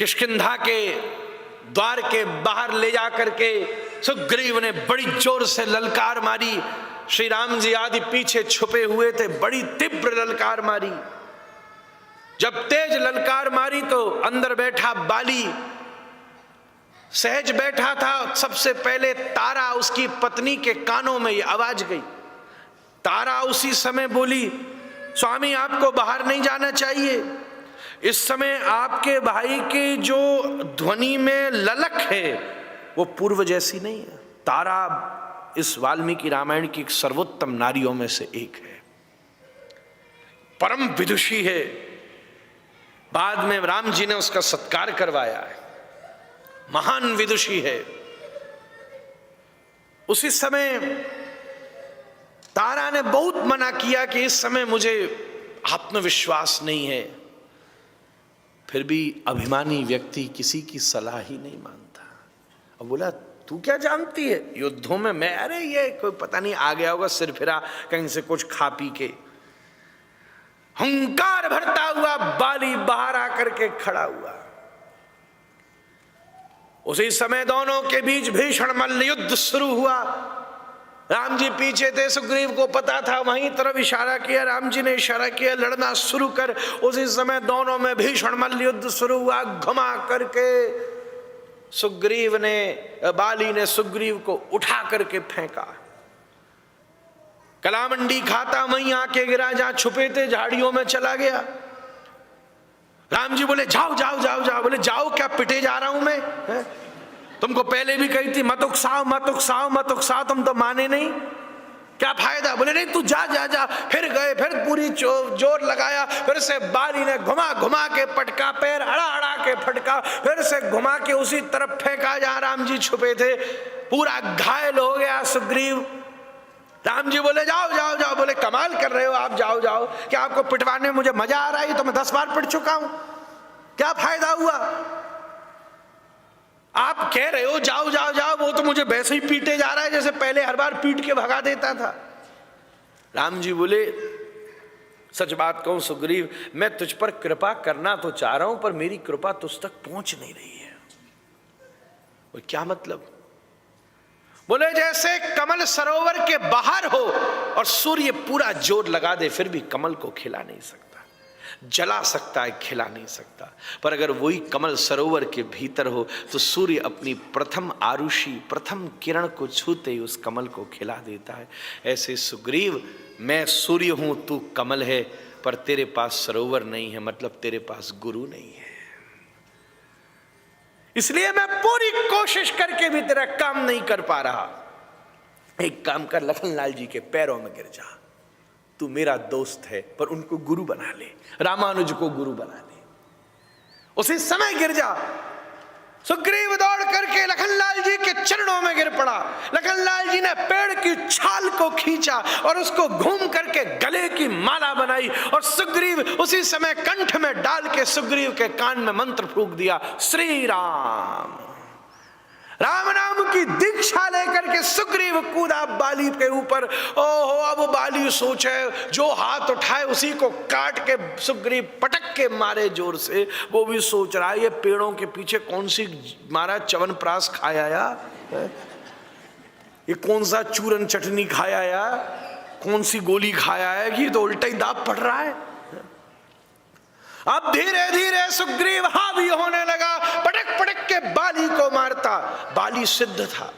किष्किंधा के द्वार के बाहर ले जाकर के सुग्रीव ने बड़ी जोर से ललकार मारी। श्री राम जी आदि पीछे छुपे हुए थे, बड़ी तीव्र ललकार मारी। जब तेज ललकार मारी तो अंदर बैठा बाली सहज बैठा था। सबसे पहले तारा उसकी पत्नी के कानों में ये आवाज गई। तारा उसी समय बोली, स्वामी आपको बाहर नहीं जाना चाहिए, इस समय आपके भाई की जो ध्वनि में ललक है वो पूर्व जैसी नहीं है। तारा इस वाल्मीकि रामायण की सर्वोत्तम नारियों में से एक है, परम विदुषी है। बाद में राम जी ने उसका सत्कार करवाया है, महान विदुषी है। उसी समय तारा ने बहुत मना किया कि इस समय मुझे आत्मविश्वास नहीं है, फिर भी अभिमानी व्यक्ति किसी की सलाह ही नहीं मानता। अब बोला, तू क्या जानती है युद्धों में मैं, अरे ये कोई पता नहीं आ गया होगा सिर फिरा कहीं से कुछ खा पी के। हंकार भरता हुआ बाली बाहर आकर के खड़ा हुआ। उसी समय दोनों के बीच भीषण मल्ल युद्ध शुरू हुआ। राम जी पीछे थे, सुग्रीव को पता था, वहीं तरफ इशारा किया, राम जी ने इशारा किया, लड़ना शुरू कर। उसी समय दोनों में भीषण मल्ल युद्ध शुरू हुआ। घुमा करके सुग्रीव ने, बाली ने सुग्रीव को उठा करके फेंका। कलामंडी खाता वहीं आके गिरा, जहां छुपे थे झाड़ियों में चला गया। राम जी बोले, जाओ जाओ जाओ जाओ। बोले, जाओ क्या, पिटे जा रहा हूं मैं, है? तुमको पहले भी कही थी मत उकसाओ मत उकसाओ मत उकसाओ, तुम तो माने नहीं, क्या फायदा। बोले, नहीं तू जा जा जा। फिर गए, फिर पूरी जोर लगाया, फिर से बाली ने घुमा घुमा के पटका, पैर अड़ा अड़ा के फटका, फिर से घुमा के उसी तरफ फेंका जहां राम जी छुपे थे। पूरा घायल हो गया सुग्रीव। राम जी बोले, जाओ जाओ जाओ। बोले, कमाल कर रहे हो आप, जाओ जाओ। क्या आपको पिटवाने में मुझे मजा आ रहा है? तो मैं 10 बार पिट चुका हूं, क्या फायदा हुआ? आप कह रहे हो जाओ जाओ जाओ, वो तो मुझे वैसे ही पीटे जा रहा है जैसे पहले हर बार पीट के भगा देता था। राम जी बोले, सच बात कहूं सुग्रीव, मैं तुझ पर कृपा करना तो चाह रहा हूं, पर मेरी कृपा तुझ तक पहुंच नहीं रही है। वो क्या मतलब? बोले, जैसे कमल सरोवर के बाहर हो और सूर्य पूरा जोर लगा दे फिर भी कमल को खिला नहीं सकता, जला सकता है, खिला नहीं सकता। पर अगर वही कमल सरोवर के भीतर हो तो सूर्य अपनी प्रथम आरुषि, प्रथम किरण को छूते ही उस कमल को खिला देता है। ऐसे सुग्रीव, मैं सूर्य हूं, तू कमल है, पर तेरे पास सरोवर नहीं है, मतलब तेरे पास गुरु नहीं है। इसलिए मैं पूरी कोशिश करके भी तेरा काम नहीं कर पा रहा। एक काम कर, लखनलाल जी के पैरों में गिर जा। तू मेरा दोस्त है, पर उनको गुरु बना ले, रामानुज को गुरु बना ले, उसी समय गिर जा। सुग्रीव दौड़ करके लखनलाल जी के चरणों में गिर पड़ा। लखनलाल जी ने पेड़ की छाल को खींचा और उसको घूम करके गले की माला बनाई और सुग्रीव उसी समय कंठ में डाल के सुग्रीव के कान में मंत्र फूंक दिया, श्री राम। राम नाम की दीक्षा लेकर के सुग्रीव कूदा बाली के ऊपर। ओहो, अब बाली सोचे, जो हाथ उठाए उसी को काट के सुग्रीव पटक के मारे जोर से। वो भी सोच रहा है, ये पेड़ों के पीछे कौन सी मारा च्यवनप्राश खाया या ये कौन सा चूरन चटनी खाया या कौन सी गोली खाया है कि तो उल्टा ही दाब पड़ रहा है। अब धीरे धीरे सुग्रीव हावी होने लगा, पटक पटक के बाली को मारता। बाली सिद्ध था।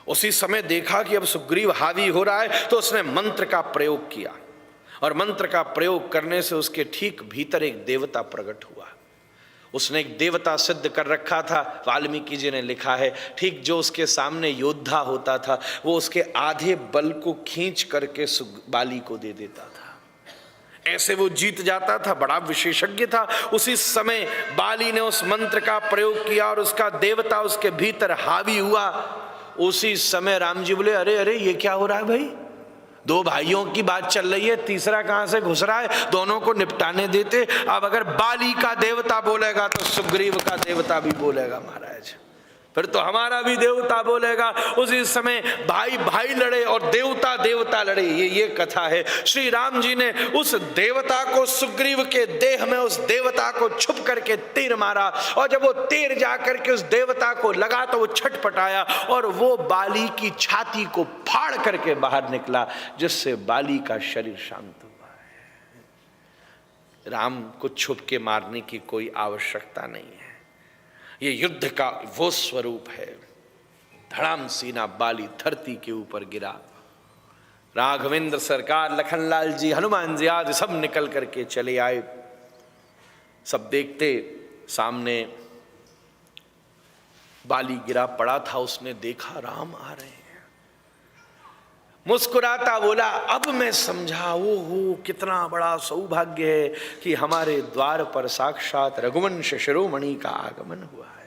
उसी समय देखा कि अब सुग्रीव हावी हो रहा है तो उसने मंत्र का प्रयोग किया और मंत्र का प्रयोग करने से उसके ठीक भीतर एक देवता प्रकट हुआ। उसने एक देवता सिद्ध कर रखा था। वाल्मीकि जी ने लिखा है, ठीक जो उसके सामने योद्धा होता था वो उसके आधे बल को खींच करके बाली को दे देता था, ऐसे वो जीत जाता था। बड़ा विशेषज्ञ था। उसी समय बाली ने उस मंत्र का प्रयोग किया और उसका देवता उसके भीतर हावी हुआ। उसी समय राम जी बोले, अरे अरे ये क्या हो रहा है भाई, दो भाइयों की बात चल रही है, तीसरा कहां से घुस रहा है, दोनों को निपटाने देते। अब अगर बाली का देवता बोलेगा तो सुग्रीव का देवता भी बोलेगा महाराज। फिर तो हमारा भी देवता बोलेगा। उसी समय भाई भाई लड़े और देवता देवता लड़े, ये कथा है। श्री राम जी ने उस देवता को, सुग्रीव के देह में उस देवता को छुप करके तीर मारा, और जब वो तीर जाकर के उस देवता को लगा तो वो छटपटाया और वो बाली की छाती को फाड़ करके बाहर निकला, जिससे बाली का शरीर शांत हुआ है। राम को छुप के मारने की कोई आवश्यकता नहीं है, ये युद्ध का वो स्वरूप है। धड़ाम सीना बाली धरती के ऊपर गिरा। राघवेंद्र सरकार, लखनलाल जी, हनुमान जी आदि सब निकल करके चले आए। सब देखते सामने बाली गिरा पड़ा था, उसने देखा राम आ रहे हैं, मुस्कुराता बोला, अब मैं समझा, ओ हो कितना बड़ा सौभाग्य है कि हमारे द्वार पर साक्षात रघुवंश शिरोमणि का आगमन हुआ है।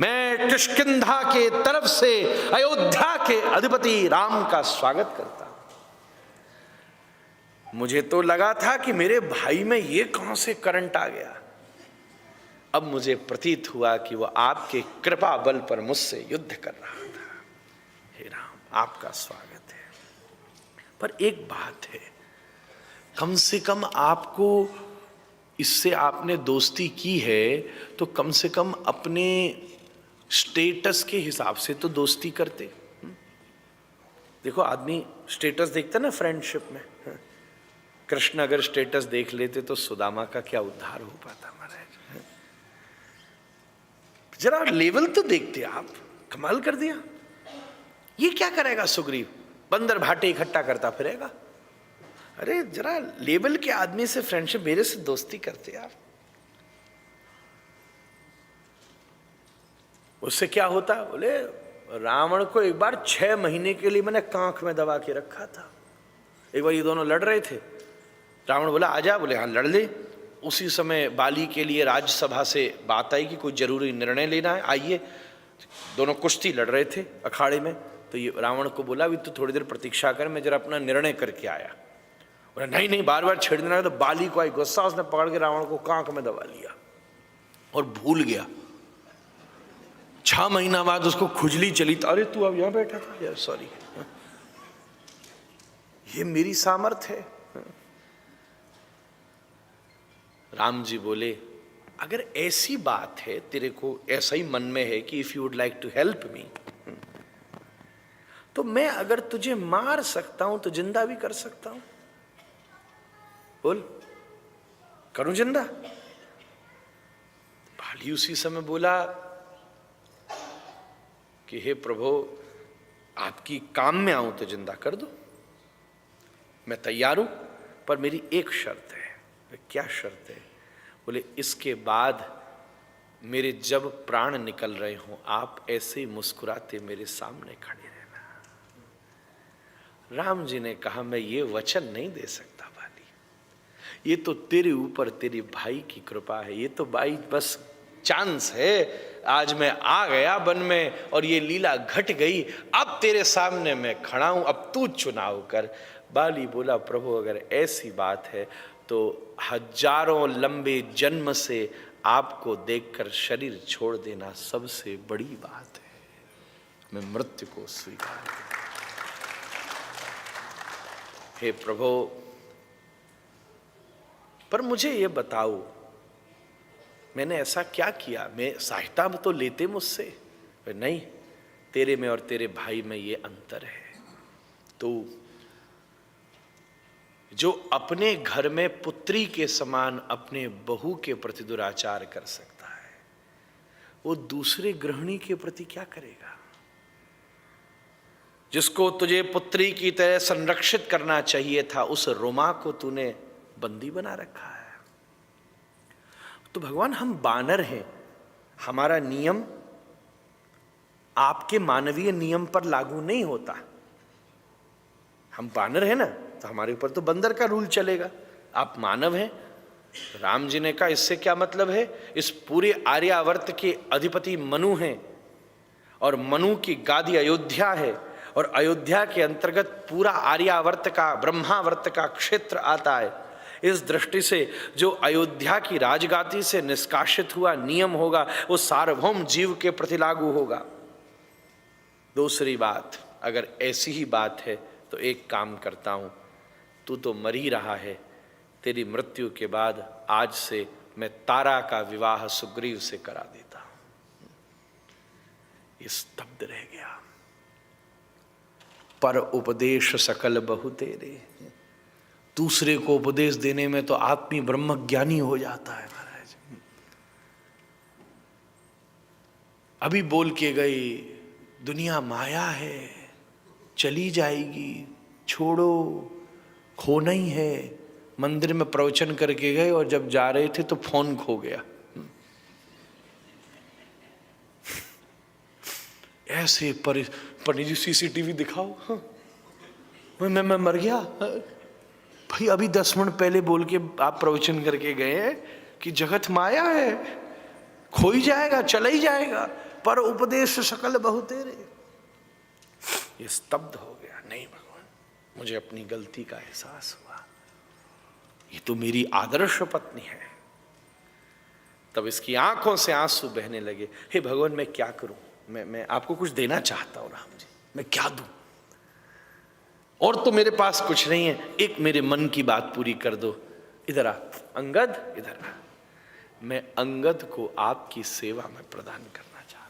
मैं किष्किंधा के तरफ से अयोध्या के अधिपति राम का स्वागत करता हूं। मुझे तो लगा था कि मेरे भाई में ये कहां से करंट आ गया, अब मुझे प्रतीत हुआ कि वो आपके कृपा बल पर मुझसे युद्ध कर रहा था। हे राम, आपका स्वागत है। पर एक बात है, कम से कम आपको, इससे आपने दोस्ती की है तो कम से कम अपने स्टेटस के हिसाब से तो दोस्ती करते। देखो आदमी स्टेटस देखता ना फ्रेंडशिप में। कृष्ण अगर स्टेटस देख लेते तो सुदामा का क्या उद्धार हो पाता महाराज। जरा लेवल तो देखते आप, कमाल कर दिया। ये क्या करेगा सुग्रीव, बंदर भाटे इकट्ठा करता फिरेगा। अरे जरा लेवल के आदमी से फ्रेंडशिप, मेरे से दोस्ती करते यार। उससे क्या होता, बोले रावण को एक बार 6 महीने के लिए मैंने कांख में दबा के रखा था। एक बार ये दोनों लड़ रहे थे, रावण बोला आजा, बोले हाँ लड़ ले। उसी समय बाली के लिए राज्यसभा से बात आई कि कोई जरूरी निर्णय लेना है, आइए। दोनों कुश्ती लड़ रहे थे अखाड़े में, तो ये रावण को बोला भी तू थोड़ी देर प्रतीक्षा कर, मैं जरा अपना निर्णय करके आया। बोला नहीं नहीं, बार बार छेड़ देना। तो बाली को आई गुस्सा, उसने पकड़ के रावण को कांख में दबा लिया और भूल गया। 6 महीना बाद उसको खुजली चली, तो अरे तू अब यहां बैठा था यार, सॉरी, ये मेरी सामर्थ्य है। राम जी बोले अगर ऐसी बात है, तेरे को ऐसा ही मन में है कि if you would like to help me, तो मैं अगर तुझे मार सकता हूं तो जिंदा भी कर सकता हूं। बोल, करूं जिंदा? बाली उसी समय बोला कि हे प्रभु, आपकी काम में आऊं तो जिंदा कर दो, मैं तैयार हूं, पर मेरी एक शर्त है। क्या शर्त है? बोले इसके बाद मेरे जब प्राण निकल रहे हों, आप ऐसे ही मुस्कुराते मेरे सामने खड़े रहना। राम जी ने कहा मैं ये वचन नहीं दे सकता बाली, ये तो तेरे ऊपर तेरे भाई की कृपा है, ये तो भाई बस चांस है, आज मैं आ गया वन में और ये लीला घट गई, अब तेरे सामने मैं खड़ा हूं, अब तू चुनाव कर। बाली बोला प्रभु अगर ऐसी बात है तो हजारों लंबे जन्म से आपको देखकर शरीर छोड़ देना सबसे बड़ी बात है, मैं मृत्यु को स्वीकार करता हूं। हे प्रभु, पर मुझे ये बताओ मैंने ऐसा क्या किया, मैं सहायता तो लेते मुझसे? नहीं, तेरे में और तेरे भाई में ये अंतर है। तो जो अपने घर में पुत्री के समान अपने बहू के प्रति दुराचार कर सकता है, वो दूसरे गृहिणी के प्रति क्या करेगा? जिसको तुझे पुत्री की तरह संरक्षित करना चाहिए था, उस रोमा को तूने बंदी बना रखा है। तो भगवान हम बानर हैं, हमारा नियम आपके मानवीय नियम पर लागू नहीं होता। हम बानर हैं ना, तो हमारे ऊपर तो बंदर का रूल चलेगा। आप मानव हैं। राम जी ने कहा इससे क्या मतलब है? इस पूरे आर्यावर्त के अधिपति मनु हैं और मनु की गादी अयोध्या है और अयोध्या के अंतर्गत पूरा आर्यावर्त का, ब्रह्मावर्त का क्षेत्र आता है। इस दृष्टि से जो अयोध्या की राजगादी से निष्कासित हुआ नियम होगा वो सार्वभौम जीव के प्रति लागू होगा। दूसरी बात, अगर ऐसी ही बात है तो एक काम करता हूं, तू तो मर ही रहा है, तेरी मृत्यु के बाद आज से मैं तारा का विवाह सुग्रीव से करा देता हूं। ये स्तब्ध रह गया। पर उपदेश सकल बहु तेरे, दूसरे को उपदेश देने में तो आदमी ब्रह्म ज्ञानी हो जाता है महाराज। अभी बोल के गई, दुनिया माया है, चली जाएगी, छोड़ो, खोना ही है। मंदिर में प्रवचन करके गए और जब जा रहे थे तो फोन खो गया। ऐसे पंडित जी सीसीटीवी दिखाओ। हाँ। मैं मर गया भाई। अभी 10 मिनट पहले बोल के आप प्रवचन करके गए हैं कि जगत माया है, खो ही जाएगा, चला ही जाएगा, पर उपदेश सकल बहु तेरे। ये स्तब्ध हो गया। नहीं भगवान, मुझे अपनी गलती का एहसास हुआ, ये तो मेरी आदर्श पत्नी है। तब इसकी आंखों से आंसू बहने लगे। हे भगवान, मैं क्या करूं? मैं आपको कुछ देना चाहता हूं राम जी, मैं क्या दूं? और तो मेरे पास कुछ नहीं है, एक मेरे मन की बात पूरी कर दो। इधर आ अंगद, इधर आ। मैं अंगद को आपकी सेवा में प्रदान करता